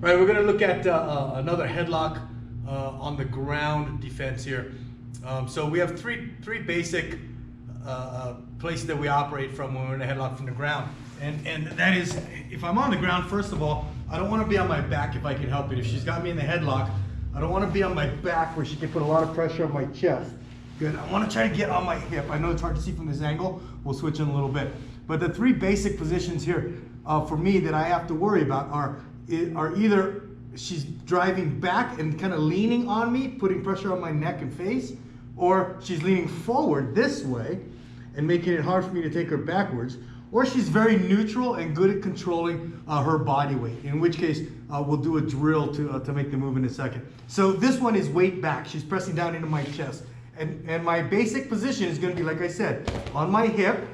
All right, we're going to look at another headlock on the ground defense here. So we have three basic places that we operate from when we're in a headlock from the ground. And that is, if I'm on the ground, first of all, I don't want to be on my back if I can help it. If she's got me in the headlock, I don't want to be on my back where she can put a lot of pressure on my chest. Good. I want to try to get on my hip. I know it's hard to see from this angle. We'll switch in a little bit. But the three basic positions here for me that I have to worry about are either she's driving back and kind of leaning on me, putting pressure on my neck and face, or she's leaning forward this way and making it hard for me to take her backwards, or she's very neutral and good at controlling her body weight, in which case we'll do a drill to make the move in a second. So this one is weight back. She's pressing down into my chest. And my basic position is going to be, like I said, on my hip.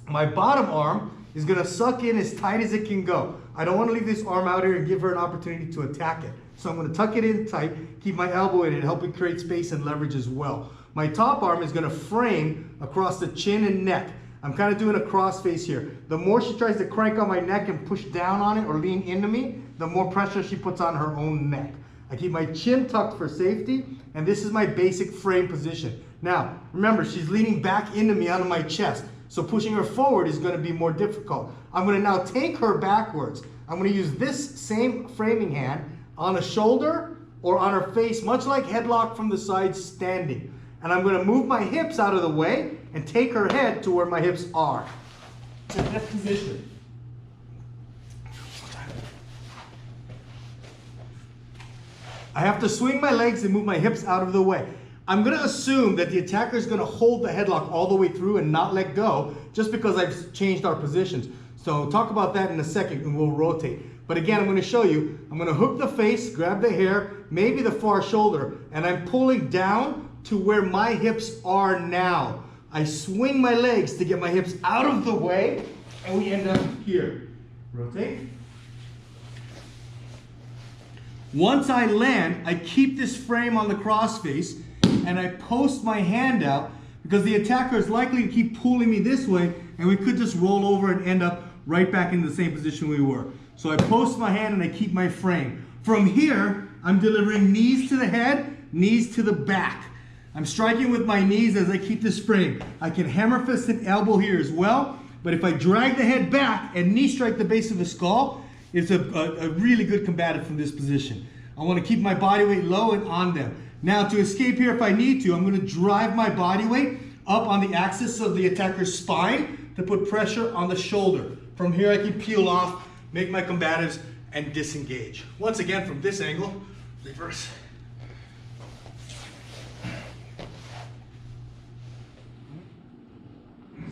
My bottom arm is going to suck in as tight as it can go. I don't want to leave this arm out here and give her an opportunity to attack it. So I'm going to tuck it in tight, keep my elbow in it, help it create space and leverage as well. My top arm is going to frame across the chin and neck. I'm kind of doing a cross face here. The more she tries to crank on my neck and push down on it or lean into me, the more pressure she puts on her own neck. I keep my chin tucked for safety, and this is my basic frame position. Now, remember, she's leaning back into me onto my chest, so pushing her forward is going to be more difficult. I'm going to now take her backwards. I'm going to use this same framing hand on a shoulder or on her face, much like headlock from the side standing. And I'm going to move my hips out of the way and take her head to where my hips are. To that position. I have to swing my legs and move my hips out of the way. I'm going to assume that the attacker is going to hold the headlock all the way through and not let go just because I've changed our positions. So talk about that in a second and we'll rotate. But again, I'm going to show you, I'm going to hook the face, grab the hair, maybe the far shoulder, and I'm pulling down to where my hips are now. I swing my legs to get my hips out of the way and we end up here. Rotate. Once I land, I keep this frame on the cross face and I post my hand out because the attacker is likely to keep pulling me this way and we could just roll over and end up right back in the same position we were. So I post my hand and I keep my frame. From here, I'm delivering knees to the head, knees to the back. I'm striking with my knees as I keep this frame. I can hammer fist and elbow here as well, but if I drag the head back and knee strike the base of the skull, it's a really good combative from this position. I want to keep my body weight low and on them. Now to escape here if I need to, I'm going to drive my body weight up on the axis of the attacker's spine to put pressure on the shoulder. From here I can peel off, make my combatives, and disengage. Once again from this angle, reverse.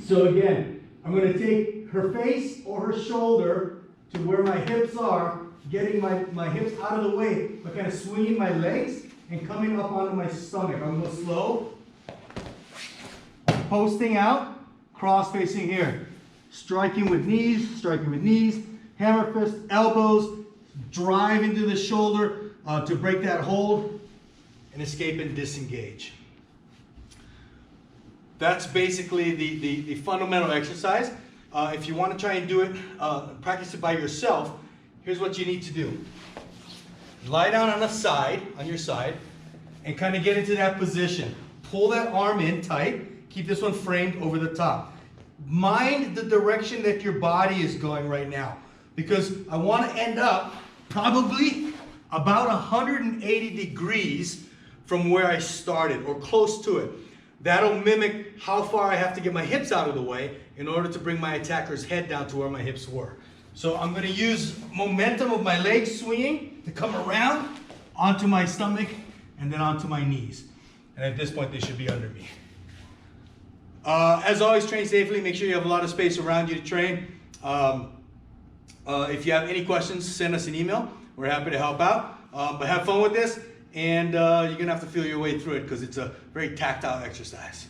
So again, I'm going to take her face or her shoulder to where my hips are, getting my hips out of the way, but kind of swinging my legs and coming up onto my stomach. I'm going to go slow. Posting out, cross facing here. Striking with knees, hammer fist, elbows, drive into the shoulder to break that hold, and escape and disengage. That's basically the fundamental exercise. If you want to try and do it, practice it by yourself, here's what you need to do. Lie down on the side, on your side, and kind of get into that position. Pull that arm in tight. Keep this one framed over the top. Mind the direction that your body is going right now, because I want to end up probably about 180 degrees from where I started, or close to it. That'll mimic how far I have to get my hips out of the way in order to bring my attacker's head down to where my hips were. So I'm going to use momentum of my legs swinging to come around onto my stomach and then onto my knees. And at this point, they should be under me. As always, train safely. Make sure you have a lot of space around you to train. If you have any questions, send us an email. We're happy to help out. But have fun with this, and you're going to have to feel your way through it because it's a very tactile exercise.